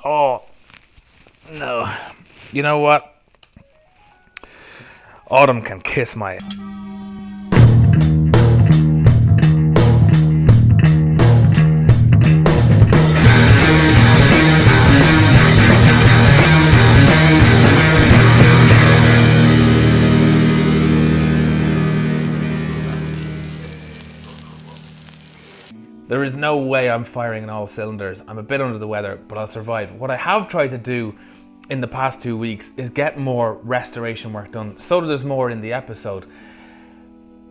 Oh, no. You know what? Autumn can kiss my... There is no way I'm firing on all cylinders. I'm a bit under the weather, but I'll survive. What I have tried to do in the past 2 weeks is get more restoration work done, so that there's more in the episode.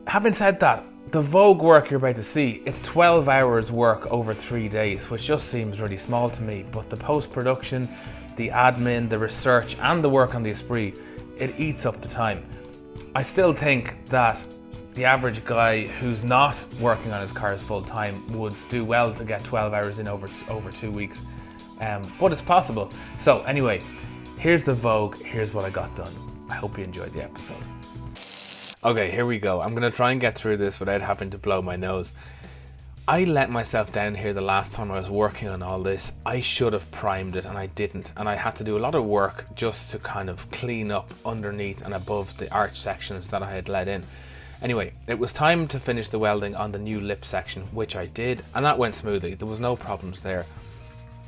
Having said that, the Vogue work you're about to see, it's 12 hours work over 3 days, which just seems really small to me, but the post-production, the admin, the research, and the work on the Esprit, it eats up the time. I still think that the average guy who's not working on his cars full time would do well to get 12 hours in over 2 weeks, but it's possible. So anyway, here's the Vogue, here's what I got done. I hope you enjoyed the episode. Okay, here we go. I'm going to try and get through this without having to blow my nose. I let myself down here the last time I was working on all this. I should have primed it and I didn't, and I had to do a lot of work just to kind of clean up underneath and above the arch sections that I had let in. Anyway, it was time to finish the welding on the new lip section, which I did, and that went smoothly. There was no problems there.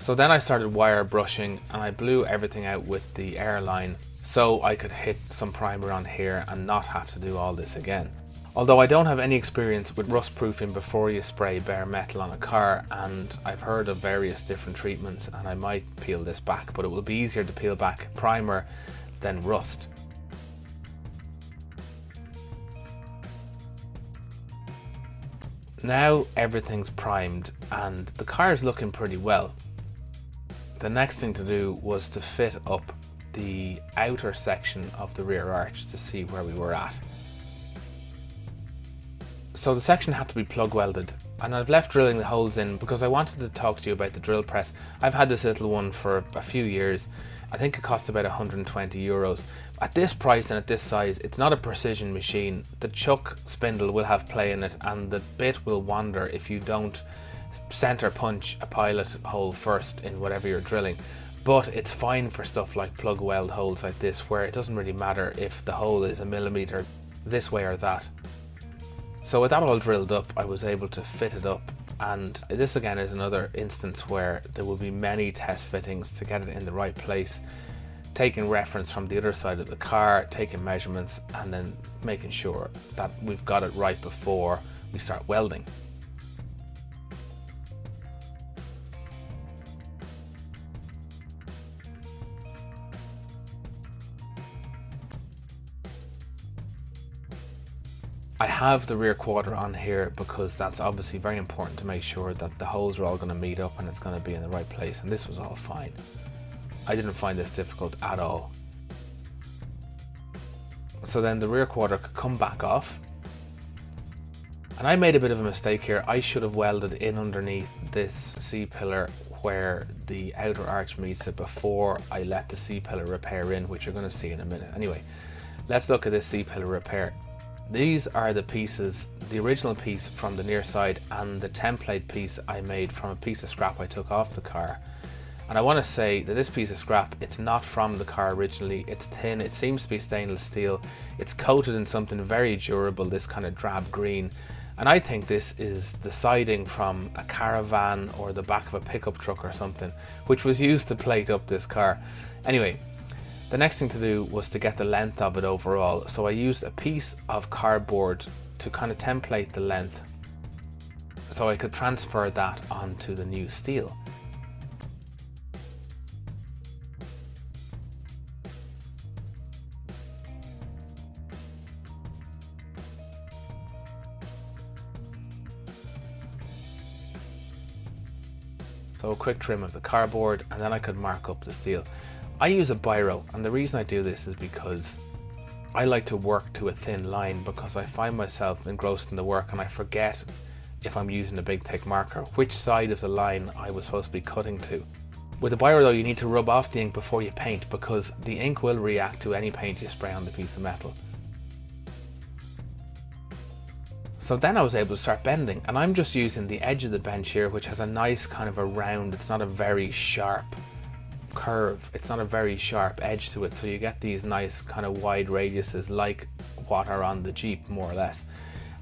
So then I started wire brushing and I blew everything out with the airline so I could hit some primer on here and not have to do all this again. Although I don't have any experience with rust proofing before you spray bare metal on a car, and I've heard of various different treatments, and I might peel this back, but it will be easier to peel back primer than rust. Now everything's primed and the car is looking pretty well. The next thing to do was to fit up the outer section of the rear arch to see where we were at. So the section had to be plug welded, and I've left drilling the holes in because I wanted to talk to you about the drill press. I've had this little one for a few years. I think it cost about 120 euros. At this price and at this size, it's not a precision machine. The chuck spindle will have play in it and the bit will wander if you don't center punch a pilot hole first in whatever you're drilling. But it's fine for stuff like plug weld holes like this, where it doesn't really matter if the hole is a millimeter this way or that. So with that all drilled up, I was able to fit it up, and this again is another instance where there will be many test fittings to get it in the right place, taking reference from the other side of the car, taking measurements, and then making sure that we've got it right before we start welding. I have the rear quarter on here because that's obviously very important to make sure that the holes are all going to meet up and it's going to be in the right place, and this was all fine. I didn't find this difficult at all. So then the rear quarter could come back off, and I made a bit of a mistake here. I should have welded in underneath this C-pillar where the outer arch meets it before I let the C-pillar repair in, which you're going to see in a minute. Anyway, let's look at this C-pillar repair. These are the pieces, the original piece from the near side and the template piece I made from a piece of scrap I took off the car. And I want to say that this piece of scrap, it's not from the car originally. It's thin, it seems to be stainless steel. It's coated in something very durable, this kind of drab green. And I think this is the siding from a caravan or the back of a pickup truck or something, which was used to plate up this car. Anyway, the next thing to do was to get the length of it overall. So I used a piece of cardboard to kind of template the length so I could transfer that onto the new steel. So a quick trim of the cardboard, and then I could mark up the steel. I use a biro, and the reason I do this is because I like to work to a thin line, because I find myself engrossed in the work and I forget, if I'm using a big thick marker, which side of the line I was supposed to be cutting to. With a biro though, you need to rub off the ink before you paint, because the ink will react to any paint you spray on the piece of metal. So then I was able to start bending, and I'm just using the edge of the bench here, which has a nice kind of a round, it's not a very sharp curve. It's not a very sharp edge to it, so you get these nice kind of wide radiuses like what are on the Jeep, more or less.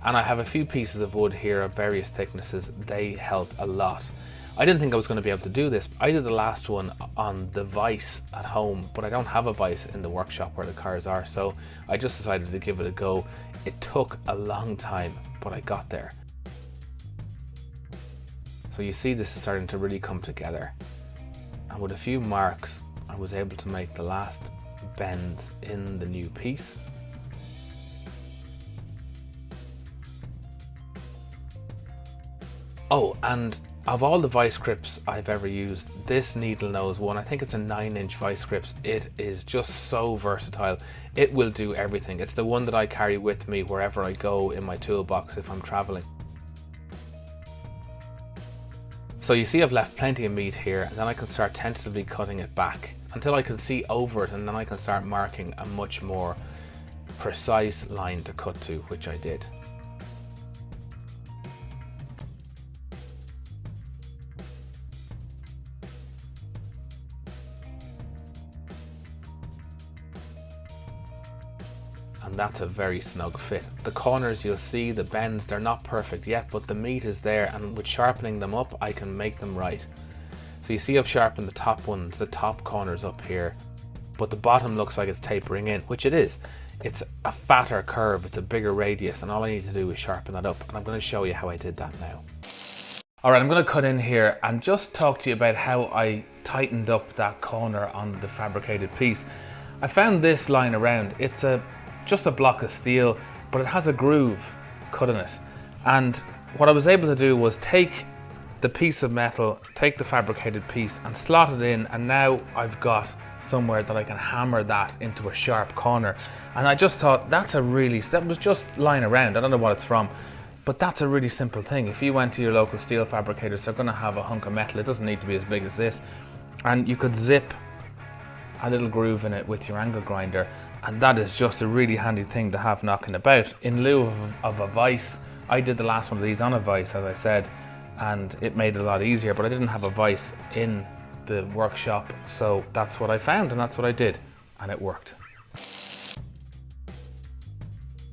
And I have a few pieces of wood here of various thicknesses. They help a lot. I didn't think I was going to be able to do this. I did the last one on the vise at home, but I don't have a vise in the workshop where the cars are, so I just decided to give it a go. It took a long time, but I got there. So you see this is starting to really come together. And with a few marks, I was able to make the last bends in the new piece. Oh, and of all the vice grips I've ever used, this needle nose one, I think it's a 9-inch vice grips. It is just so versatile. It will do everything. It's the one that I carry with me wherever I go in my toolbox if I'm traveling. So you see I've left plenty of meat here, and then I can start tentatively cutting it back until I can see over it, and then I can start marking a much more precise line to cut to, which I did. And that's a very snug fit. The corners, you'll see the bends, they're not perfect yet, but the meat is there, and with sharpening them up I can make them right. So you see I've sharpened the top ones, the top corners up here, but the bottom looks like it's tapering in, which it is. It's a fatter curve, it's a bigger radius, and all I need to do is sharpen that up, and I'm going to show you how I did that now. Alright, I'm going to cut in here and just talk to you about how I tightened up that corner on the fabricated piece. I found this lying around. It's just a block of steel, but it has a groove cut in it. And what I was able to do was take the piece of metal, take the fabricated piece and slot it in, and now I've got somewhere that I can hammer that into a sharp corner. And I just thought that was just lying around. I don't know what it's from, but that's a really simple thing. If you went to your local steel fabricators, they're going to have a hunk of metal. It doesn't need to be as big as this, and you could zip a little groove in it with your angle grinder, and that is just a really handy thing to have knocking about. In lieu of a vise, I did the last one of these on a vise, as I said, and it made it a lot easier, but I didn't have a vise in the workshop, so that's what I found and that's what I did, and it worked.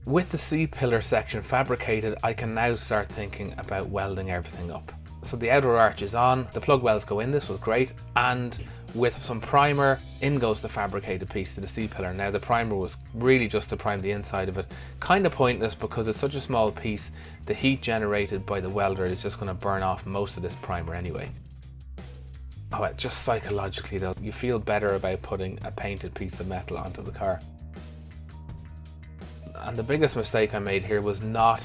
With the C-pillar section fabricated, I can now start thinking about welding everything up. So the outer arch is on, the plug welds go in, this was great, and with some primer, in goes the fabricated piece to the C-pillar. Now the primer was really just to prime the inside of it. Kind of pointless because it's such a small piece, the heat generated by the welder is just going to burn off most of this primer anyway. Oh, just psychologically though, you feel better about putting a painted piece of metal onto the car. And the biggest mistake I made here was not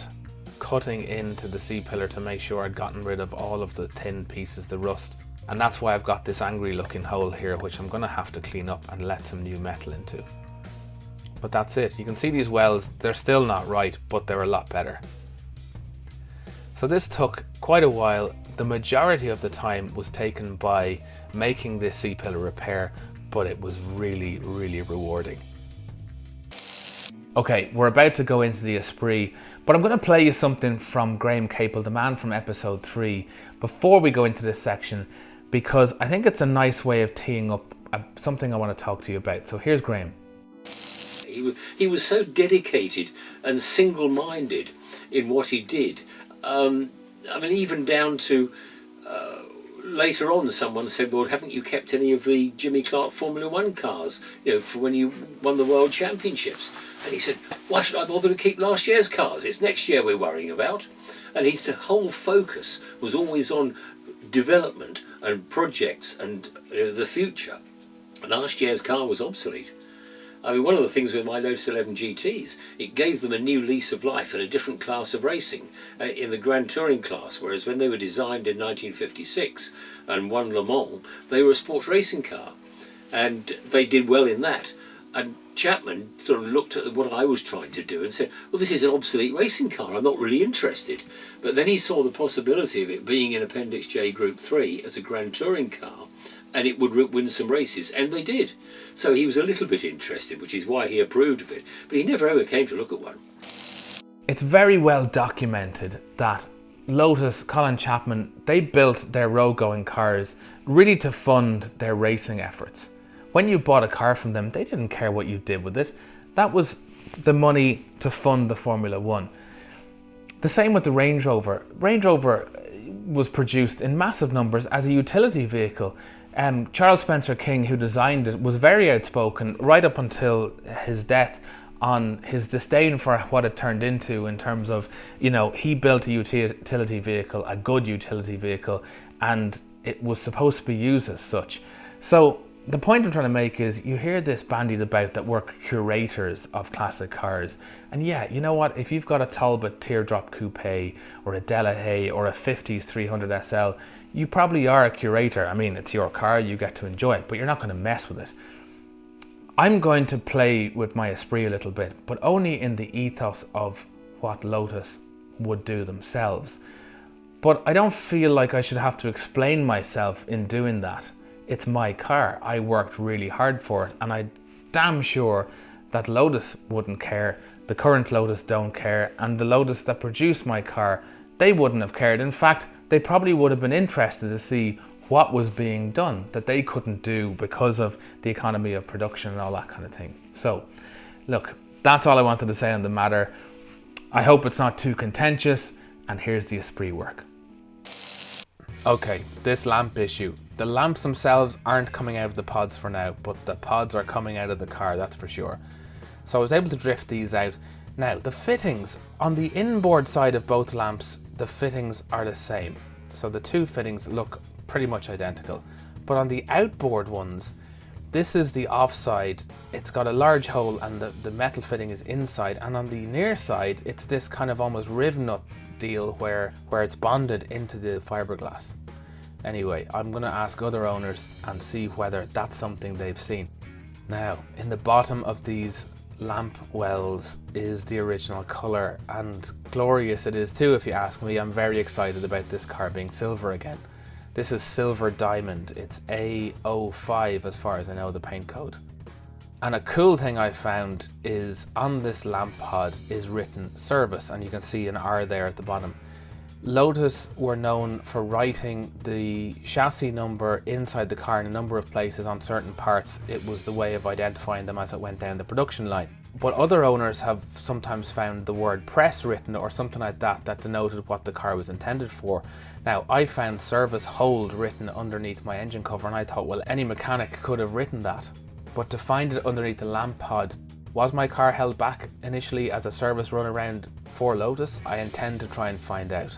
cutting into the C-pillar to make sure I'd gotten rid of all of the thin pieces, the rust. And that's why I've got this angry looking hole here, which I'm going to have to clean up and let some new metal into. But that's it. You can see these welds, they're still not right, but they're a lot better. So this took quite a while. The majority of the time was taken by making this C-pillar repair, but it was really, really rewarding. Okay, we're about to go into the Esprit, but I'm going to play you something from Graham Capel, the man from episode 3, before we go into this section, because I think it's a nice way of teeing up something I want to talk to you about. So here's Graham. He was so dedicated and single-minded in what he did. I mean, even down to later on, someone said, "Well, haven't you kept any of the Jimmy Clark Formula One cars? You know, for when you won the World Championships?" And he said, "Why should I bother to keep last year's cars? It's next year we're worrying about." And his whole focus was always on development and projects and the future. Last year's car was obsolete. I mean, one of the things with my Lotus 11 GTs, it gave them a new lease of life and a different class of racing in the Grand Touring class, whereas when they were designed in 1956 and won Le Mans, they were a sports racing car, and they did well in that. And Chapman sort of looked at what I was trying to do and said, "Well, this is an obsolete racing car, I'm not really interested." But then he saw the possibility of it being in Appendix J Group 3 as a Grand Touring car, and it would win some races, and they did. So he was a little bit interested, which is why he approved of it, but he never ever came to look at one. It's very well documented that Lotus, Colin Chapman, they built their road-going cars really to fund their racing efforts. When you bought a car from them, they didn't care what you did with it. That was the money to fund the Formula One. The same with the Range Rover. Range Rover was produced in massive numbers as a utility vehicle. Charles Spencer King, who designed it, was very outspoken right up until his death on his disdain for what it turned into in terms of, he built a utility vehicle, a good utility vehicle, and it was supposed to be used as such. So the point I'm trying to make is you hear this bandied about that we're curators of classic cars. And yeah, you know what? If you've got a Talbot Teardrop Coupe or a Delahaye or a 50s 300 SL, you probably are a curator. I mean, it's your car, you get to enjoy it, but you're not going to mess with it. I'm going to play with my Esprit a little bit, but only in the ethos of what Lotus would do themselves. But I don't feel like I should have to explain myself in doing that. It's my car. I worked really hard for it, and I'm damn sure that Lotus wouldn't care. The current Lotus don't care, and the Lotus that produced my car, they wouldn't have cared. In fact, they probably would have been interested to see what was being done that they couldn't do because of the economy of production and all that kind of thing. So, look, that's all I wanted to say on the matter. I hope it's not too contentious, and here's the Esprit work. Okay, this lamp issue. The lamps themselves aren't coming out of the pods for now, but the pods are coming out of the car, that's for sure. So I was able to drift these out. Now, the fittings, on the inboard side of both lamps, the fittings are the same. So the two fittings look pretty much identical. But on the outboard ones, this is the offside. It's got a large hole and the metal fitting is inside. And on the near side, it's this kind of almost riv nut deal where it's bonded into the fiberglass. Anyway, I'm going to ask other owners and see whether that's something they've seen. Now, in the bottom of these lamp wells is the original colour, and glorious it is too if you ask me. I'm very excited about this car being silver again. This is Silver Diamond. It's A05 as far as I know, the paint code. And a cool thing I found is on this lamp pod is written service, and you can see an R there at the bottom. Lotus were known for writing the chassis number inside the car in a number of places on certain parts. It was the way of identifying them as it went down the production line. But other owners have sometimes found the word press written or something like that that denoted what the car was intended for. Now, I found service hold written underneath my engine cover, and I thought, well, any mechanic could have written that. But to find it underneath the lamp pod, was my car held back initially as a service run around for Lotus? I intend to try and find out.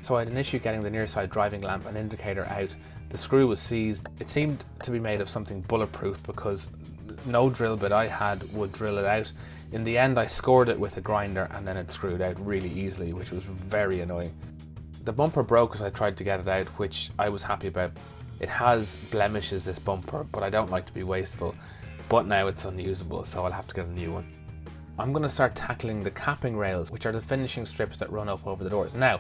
So I had an issue getting the near side driving lamp and indicator out. The screw was seized. It seemed to be made of something bulletproof because no drill bit I had would drill it out. In the end, I scored it with a grinder and then it screwed out really easily, which was very annoying. The bumper broke as I tried to get it out, which I was happy about. It has blemishes, this bumper, but I don't like to be wasteful. But now it's unusable, so I'll have to get a new one. I'm going to start tackling the capping rails, which are the finishing strips that run up over the doors. Now,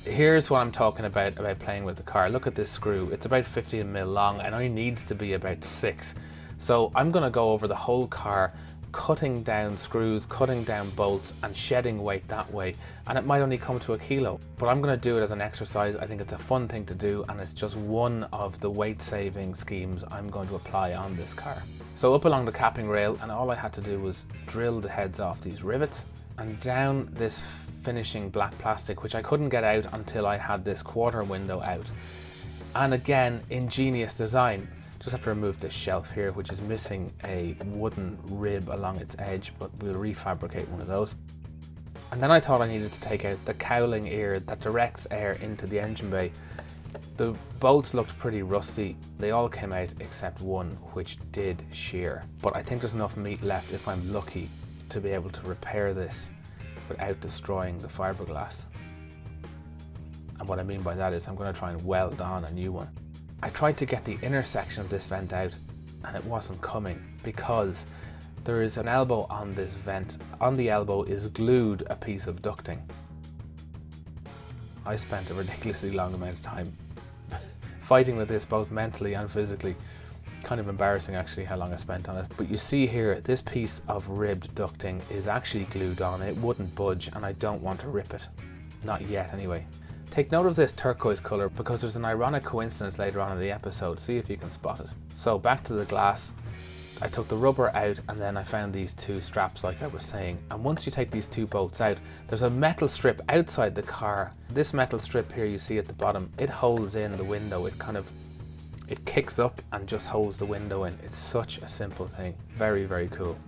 here's what I'm talking about playing with the car. Look at this screw. It's about 15mm long and only needs to be about 6. So I'm going to go over the whole car, cutting down screws, cutting down bolts and shedding weight that way. And it might only come to 1 kilo, but I'm going to do it as an exercise. I think it's a fun thing to do, and it's just one of the weight saving schemes I'm going to apply on this car. So up along the capping rail, and all I had to do was drill the heads off these rivets and down this finishing black plastic, which I couldn't get out until I had this quarter window out. And again, ingenious design. Just have to remove this shelf here, which is missing a wooden rib along its edge, but we'll refabricate one of those. And then I thought I needed to take out the cowling ear that directs air into the engine bay. The bolts looked pretty rusty. They all came out except one, which did shear. But I think there's enough meat left, if I'm lucky, to be able to repair this without destroying the fiberglass. And what I mean by that is I'm going to try and weld on a new one. I tried to get the inner section of this vent out and it wasn't coming because there is an elbow on this vent. On the elbow is glued a piece of ducting. I spent a ridiculously long amount of time fighting with this, both mentally and physically. Kind of embarrassing actually how long I spent on it. But you see here, this piece of ribbed ducting is actually glued on. It wouldn't budge and I don't want to rip it. Not yet anyway. Take note of this turquoise colour because there's an ironic coincidence later on in the episode. See if you can spot it. So back to the glass. I took the rubber out and then I found these two straps like I was saying. And once you take these two bolts out, there's a metal strip outside the car. This metal strip here you see at the bottom, it holds in the window. It kicks up and just holds the window in. It's such a simple thing. Very, very cool.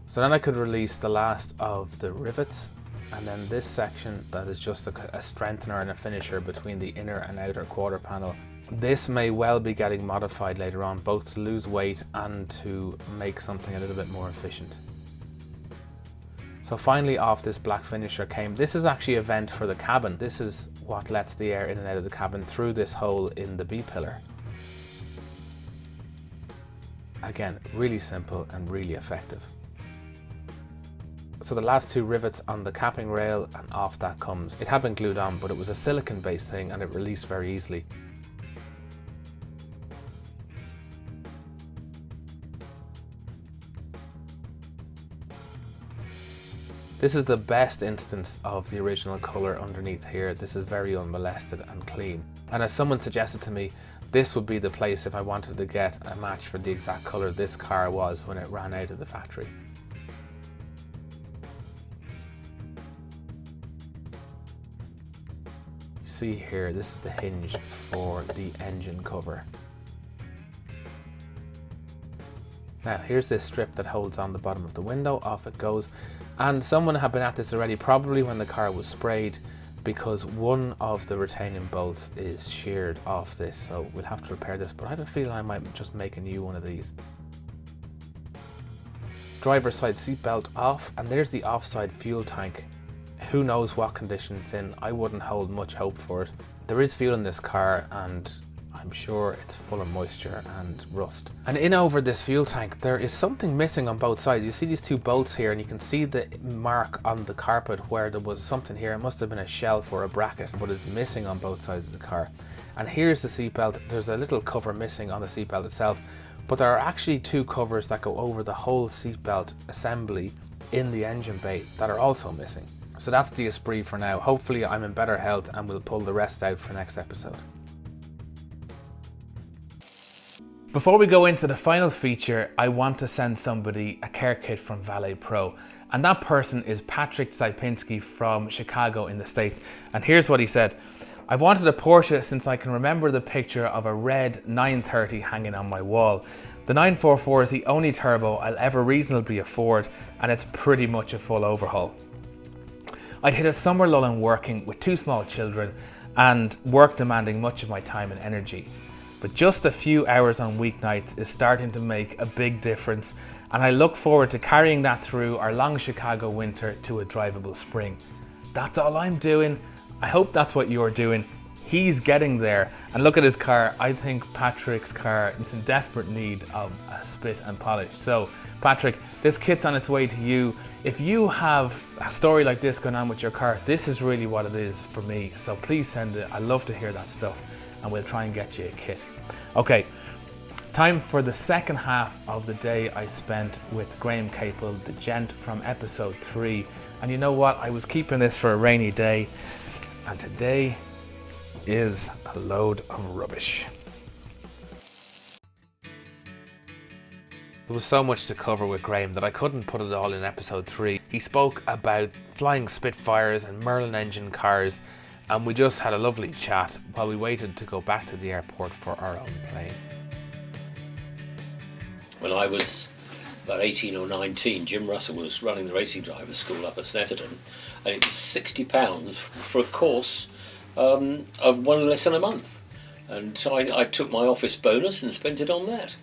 So then I could release the last of the rivets, and then this section that is just a strengthener and a finisher between the inner and outer quarter panel. This may well be getting modified later on, both to lose weight and to make something a little bit more efficient. So finally off this black finisher came, this is actually a vent for the cabin. This is what lets the air in and out of the cabin through this hole in the B-pillar. Again, really simple and really effective. So the last two rivets on the capping rail, and off that comes. It had been glued on, but it was a silicone based thing and it released very easily. This is the best instance of the original colour underneath here. This is very unmolested and clean. And as someone suggested to me, this would be the place if I wanted to get a match for the exact colour this car was when it ran out of the factory. You see here, this is the hinge for the engine cover. Now here's this strip that holds on the bottom of the window, off it goes. And someone had been at this already, probably when the car was sprayed, because one of the retaining bolts is sheared off this, so we'll have to repair this, but I have a feeling I might just make a new one of these. Driver's side seat belt off, and there's the offside fuel tank. Who knows what condition it's in? I wouldn't hold much hope for it. There is fuel in this car and I'm sure it's full of moisture and rust. And in over this fuel tank, there is something missing on both sides. You see these two bolts here and you can see the mark on the carpet where there was something here. It must have been a shelf or a bracket, but it's missing on both sides of the car. And here's the seatbelt. There's a little cover missing on the seatbelt itself, but there are actually two covers that go over the whole seatbelt assembly in the engine bay that are also missing. So that's the Esprit for now. Hopefully I'm in better health and we'll pull the rest out for next episode. Before we go into the final feature, I want to send somebody a care kit from Valet Pro. And that person is Patrick Zajpinski from Chicago in the States. And here's what he said. I've wanted a Porsche since I can remember the picture of a red 930 hanging on my wall. The 944 is the only turbo I'll ever reasonably afford, and it's pretty much a full overhaul. I'd hit a summer lull in working with two small children and work demanding much of my time and energy. But just a few hours on weeknights is starting to make a big difference, and I look forward to carrying that through our long Chicago winter to a drivable spring. That's all I'm doing. I hope that's what you're doing. He's getting there. And look at his car. I think Patrick's car is in desperate need of a spit and polish. So Patrick, this kit's on its way to you. If you have a story like this going on with your car, this is really what it is for me. So please send it. I love to hear that stuff, and we'll try and get you a kit. Okay, time for the second half of the day I spent with Graham Capel, the gent from episode 3. And you know what? I was keeping this for a rainy day, and today is a load of rubbish. There was so much to cover with Graham that I couldn't put it all in episode 3. He spoke about flying Spitfires and Merlin engine cars, and we just had a lovely chat while we waited to go back to the airport for our own plane. When I was about 18 or 19, Jim Russell was running the racing drivers school up at Snetterton, and it was £60 for a course of one lesson a month. And so I took my office bonus and spent it on that.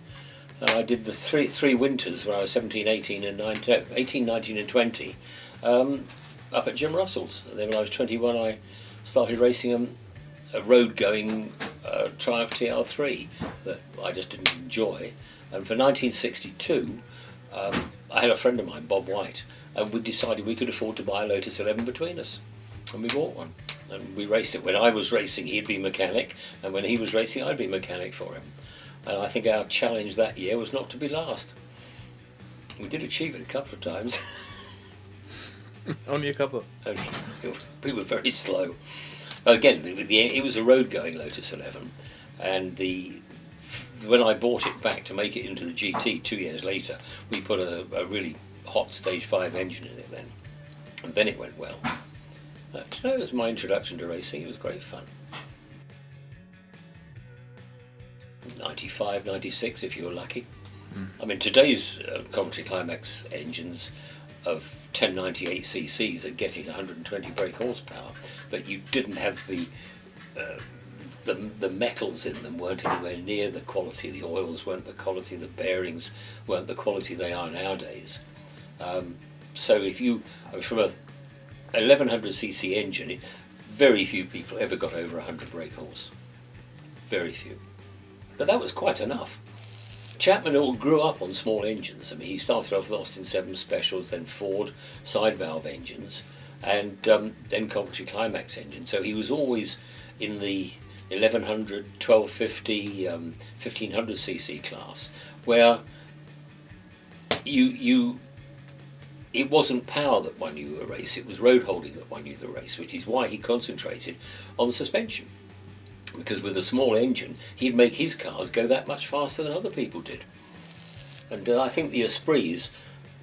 And I did the three winters when I was 17, 18 and 19, 18, 19 and 20 up at Jim Russell's. And then when I was 21 I started racing a road-going Triumph TR3 that I just didn't enjoy. And for 1962 I had a friend of mine, Bob White, and we decided we could afford to buy a Lotus 11 between us. And we bought one. And we raced it. When I was racing, he'd be mechanic, and when he was racing, I'd be mechanic for him. And I think our challenge that year was not to be last. We did achieve it a couple of times. Only a couple. We were very slow. Again, it was a road-going Lotus 11, and when I bought it back to make it into the GT 2 years later, we put a really hot Stage 5 engine in it then, and then it went well. That was my introduction to racing. It was great fun. 95, 96 if you were lucky. I mean, today's Coventry Climax engines of 1098 cc's are getting 120 brake horsepower, but you didn't have the metals in them weren't anywhere near the quality. The oils weren't the quality. The bearings weren't the quality they are nowadays. So from a 1100cc engine, very few people ever got over 100 brake horse. Very few. But that was quite enough. Chapman all grew up on small engines. I mean, he started off with Austin 7 Specials, then Ford side valve engines, and then Coventry Climax engines. So he was always in the 1100, 1250, 1500cc class, where it wasn't power that won you a race, it was road holding that won you the race, which is why he concentrated on suspension. Because with a small engine, he'd make his cars go that much faster than other people did. And I think the Esprit is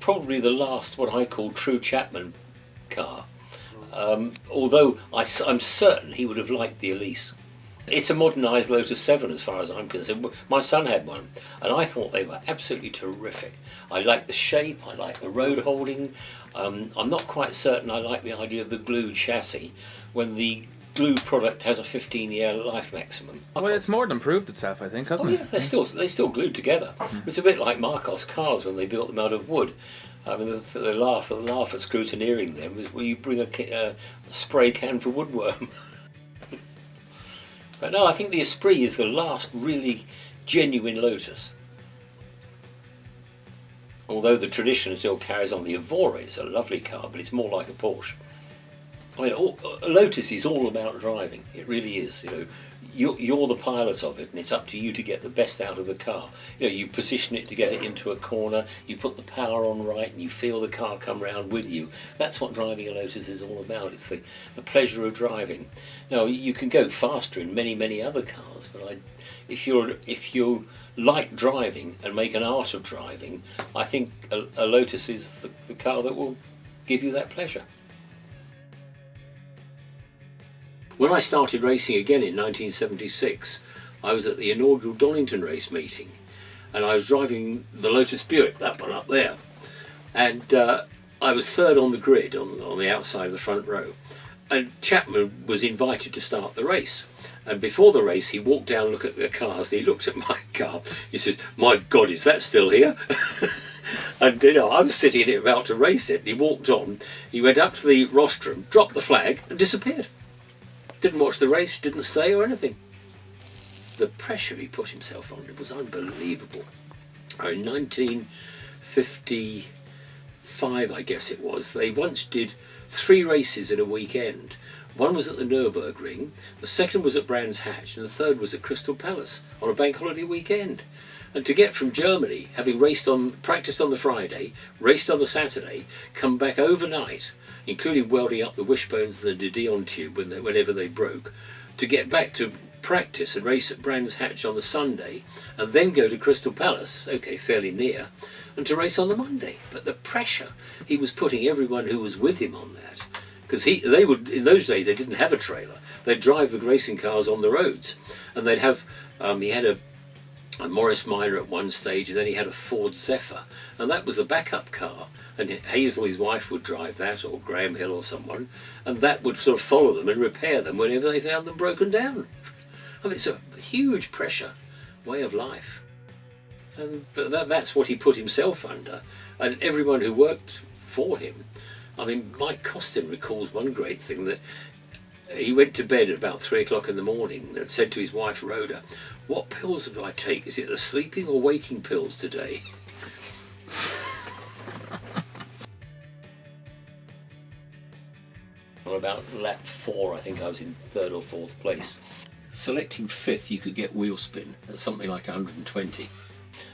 probably the last, what I call, true Chapman car. Although I'm certain he would have liked the Elise. It's a modernised Lotus 7 as far as I'm concerned. My son had one, and I thought they were absolutely terrific. I like the shape, I like the road holding. I'm not quite certain I like the idea of the glued chassis when the glue product has a 15-year life maximum. Well, it's more than proved itself, I think, hasn't it? They're still glued together. It's a bit like Marcos cars when they built them out of wood. I mean, the laugh at scrutineering them is where you bring a spray can for woodworm. But no, I think the Esprit is the last really genuine Lotus. Although the tradition still carries on. The Evora is a lovely car, but it's more like a Porsche. I mean, a Lotus is all about driving. It really is. You're the pilot of it, and it's up to you to get the best out of the car. You position it to get it into a corner. You put the power on right, and you feel the car come round with you. That's what driving a Lotus is all about. It's the pleasure of driving. Now, you can go faster in many other cars, but if you like driving and make an art of driving, I think a Lotus is the car that will give you that pleasure. When I started racing again in 1976, I was at the inaugural Donington race meeting, and I was driving the Lotus Buick, that one up there, and I was third on the grid on the outside of the front row, and Chapman was invited to start the race. And before the race, he walked down and looked at the cars. He looked at my car. He says, "My God, is that still here?" And I was sitting in it about to race it. And he walked on. He went up to the rostrum, dropped the flag, and disappeared. Didn't watch the race, didn't stay or anything. The pressure he put himself under was unbelievable. In 1955, I guess it was, they once did 3 races in a weekend. One was at the Nürburgring, the second was at Brands Hatch, and the third was at Crystal Palace on a bank holiday weekend. And to get from Germany, having practiced on the Friday, raced on the Saturday, come back overnight, including welding up the wishbones and the De Dion tube whenever they broke, to get back to practice and race at Brands Hatch on the Sunday, and then go to Crystal Palace, okay, fairly near, and to race on the Monday. But the pressure he was putting everyone who was with him on that, because they would, in those days they didn't have a trailer. They'd drive the racing cars on the roads, and they'd have he had a Morris Minor at one stage, and then he had a Ford Zephyr, and that was the backup car, and Hazel, his wife, would drive that, or Graham Hill or someone, and that would sort of follow them and repair them whenever they found them broken down. I mean, it's a huge pressure way of life, but that's what he put himself under, and everyone who worked for him. I mean, Mike Costin recalls one great thing, that he went to bed at about 3 o'clock in the morning and said to his wife Rhoda, "What pills do I take? Is it the sleeping or waking pills today?" On about lap 4, I think I was in 3rd or 4th place. Selecting 5th, you could get wheel spin at something like 120.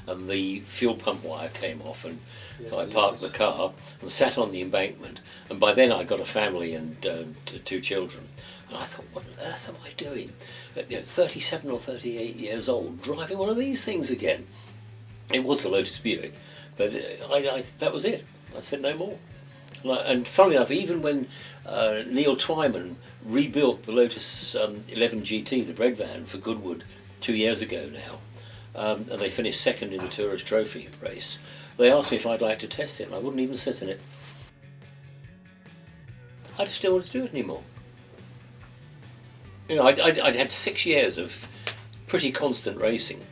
and the fuel pump wire came off, and so I parked the car and sat on the embankment, and by then I'd got a family and 2 children, and I thought, what on earth am I doing at 37 or 38 years old driving one of these things again? It was the Lotus Buick, but that was it. I said no more. And funnily enough, even when Neil Twyman rebuilt the Lotus 11 GT, the bread van, for Goodwood 2 years ago now, and they finished second in the Tourist Trophy race, they asked me if I'd like to test it, and I wouldn't even sit in it. I just didn't want to do it anymore. I'd had 6 years of pretty constant racing,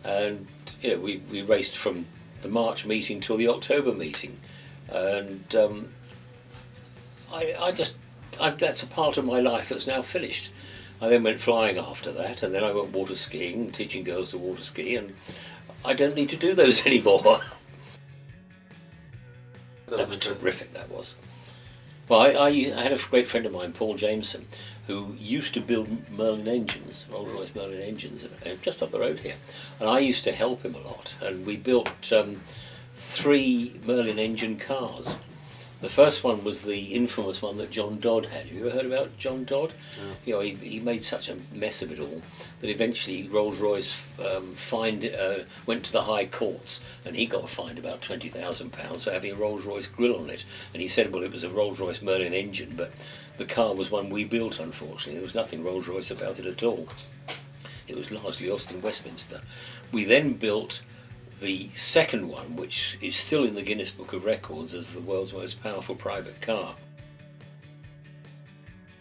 and we raced from the March meeting till the October meeting, and that's a part of my life that's now finished. I then went flying after that, and then I went water skiing, teaching girls to water ski, and I don't need to do those anymore. That was terrific, that was. Well, I had a great friend of mine, Paul Jameson, who used to build Merlin engines, Rolls-Royce Merlin engines, just up the road here. And I used to help him a lot, and we built 3 Merlin engine cars. The first one was the infamous one that John Dodd had. Have you ever heard about John Dodd? No. He made such a mess of it all that eventually Rolls-Royce went to the High Courts, and he got fined about £20,000 for having a Rolls-Royce grill on it. And he said, well, it was a Rolls-Royce Merlin engine, but the car was one we built, unfortunately. There was nothing Rolls-Royce about it at all. It was largely Austin Westminster. We then built the second one, which is still in the Guinness Book of Records as the world's most powerful private car.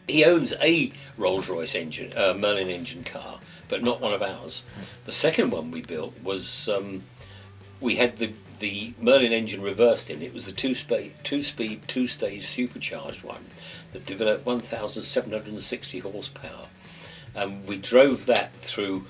He owns a Rolls-Royce engine, Merlin engine car, but not one of ours. The second one we built was, we had the Merlin engine reversed in. It was the two-speed, two-stage supercharged one that developed 1,760 horsepower. We drove that through.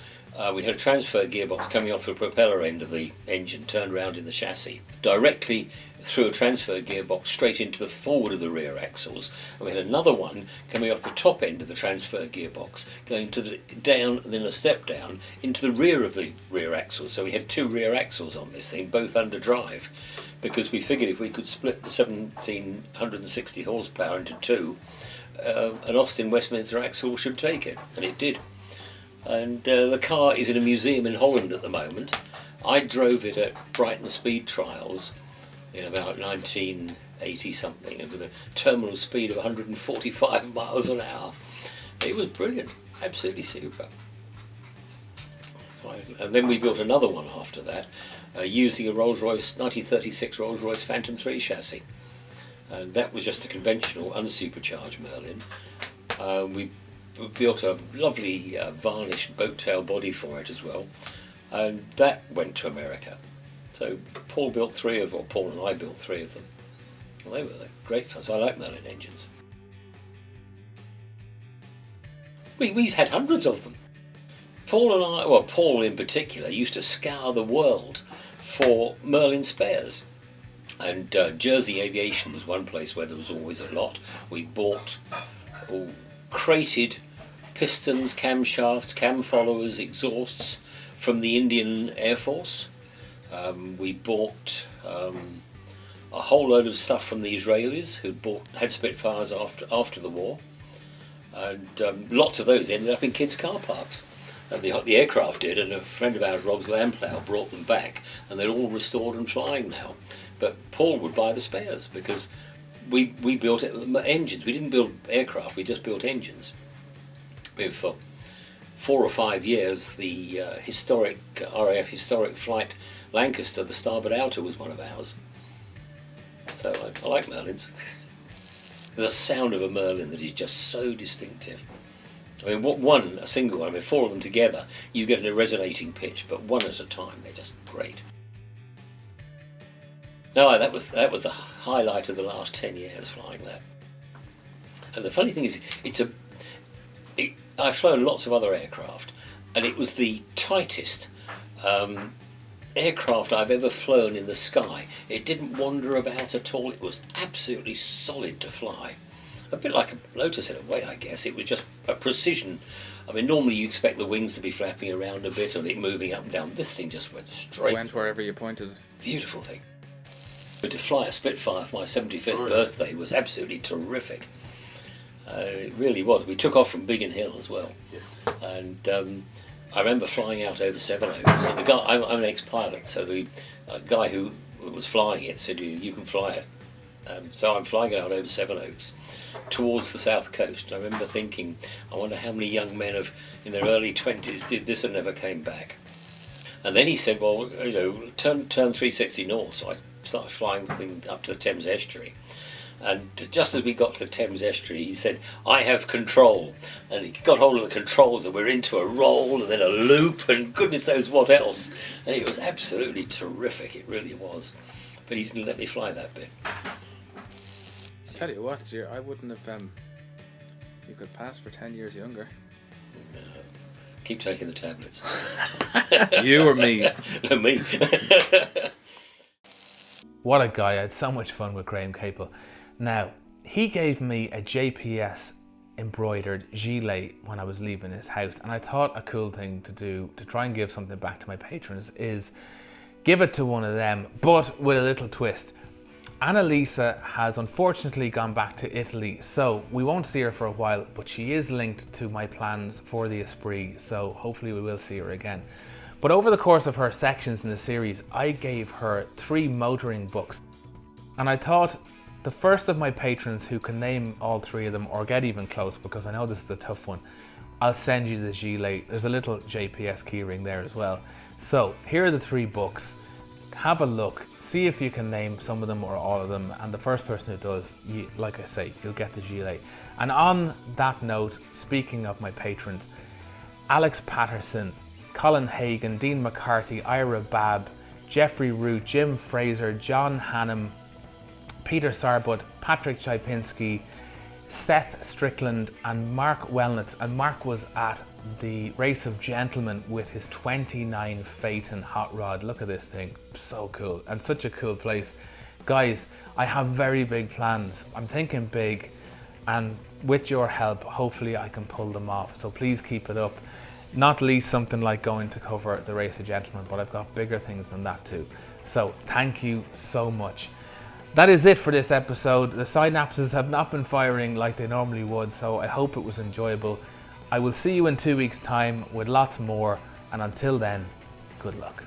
We had a transfer gearbox coming off the propeller end of the engine, turned round in the chassis, directly through a transfer gearbox straight into the forward of the rear axles. And we had another one coming off the top end of the transfer gearbox, going to the down and then a step down into the rear of the rear axles. So we had 2 rear axles on this thing, both under drive, because we figured if we could split the 1,760 horsepower into 2, an Austin Westminster axle should take it, and it did. And the car is in a museum in Holland at the moment. I drove it at Brighton Speed Trials in about 1980 something, and with a terminal speed of 145 miles an hour. It was brilliant, absolutely super. And then we built another one after that, using a Rolls-Royce 1936 Rolls-Royce Phantom 3 chassis, and that was just a conventional unsupercharged Merlin. We built a lovely varnished boat tail body for it as well, and that went to America. So Paul and I built 3 of them. Well, they were great fun, so I like Merlin engines. We had hundreds of them. Paul in particular, used to scour the world for Merlin spares. And Jersey Aviation was one place where there was always a lot. We bought crated pistons, camshafts, cam followers, exhausts from the Indian Air Force. We bought a whole load of stuff from the Israelis who had Spitfires after the war, and lots of those ended up in kids' car parks. And the aircraft did, and a friend of ours, Rob's Lamplow, brought them back, and they're all restored and flying now. But Paul would buy the spares because we built engines. We didn't build aircraft, we just built engines. For 4 or 5 years, the historic RAF historic flight Lancaster, the starboard outer, was one of ours. So I like Merlins. There's a sound of a Merlin that is just so distinctive. I mean, a single one, 4 of them together, you get a resonating pitch, but one at a time, they're just great. No, that was the highlight of the last 10 years, flying that. And the funny thing is, I've flown lots of other aircraft, and it was the tightest aircraft I've ever flown in the sky. It didn't wander about at all. It was absolutely solid to fly. A bit like a Lotus in a way, I guess. It was just a precision I mean, normally you expect the wings to be flapping around a bit and it moving up and down. This thing just went straight. Went wherever you pointed. Beautiful thing. But to fly a Spitfire for my 75th birthday was absolutely terrific. It really was. We took off from Biggin Hill as well. Yeah. And I remember flying out over Sevenoaks. And the guy, I'm an ex-pilot, so the guy who was flying it said, you can fly it. So I'm flying it out over Sevenoaks towards the south coast. I remember thinking, I wonder how many young men in their early 20s did this and never came back. And then he said, well, turn 360 north. So I started flying the thing up to the Thames estuary. And just as we got to the Thames estuary, he said, I have control. And he got hold of the controls and we're into a roll and then a loop and goodness knows what else. And it was absolutely terrific, it really was. But he didn't let me fly that bit. Tell you what, dear, I wouldn't have, you could pass for 10 years younger. No. Keep taking the tablets. You or me? No, me. What a guy. I had so much fun with Graham Capel. Now, he gave me a JPS embroidered gilet when I was leaving his house, and I thought a cool thing to do to try and give something back to my patrons is give it to one of them, but with a little twist. Annalisa has unfortunately gone back to Italy, so we won't see her for a while, but she is linked to my plans for the Esprit, so hopefully we will see her again. But over the course of her sections in the series, I gave her 3 motoring books. And I thought the first of my patrons who can name all 3 of them or get even close, because I know this is a tough one, I'll send you the gilet. There's a little JPS keyring there as well. So here are the 3 books. Have a look. See if you can name some of them or all of them. And the first person who does, like I say, you'll get the gilet. And on that note, speaking of my patrons, Alex Patterson, Colin Hagan, Dean McCarthy, Ira Babb, Jeffrey Root, Jim Fraser, John Hannum, Peter Sarbut, Patrick Chipinski, Seth Strickland and Mark Wellnitz. And Mark was at the Race of Gentlemen with his 29 Phaeton hot rod. Look at this thing, so cool, and such a cool place. Guys, I have very big plans. I'm thinking big, and with your help, hopefully I can pull them off. So please keep it up. Not least something like going to cover the Race of Gentlemen, but I've got bigger things than that too. So thank you so much. That is it for this episode. The synapses have not been firing like they normally would, so I hope it was enjoyable. I will see you in 2 weeks' time with lots more, and until then, good luck.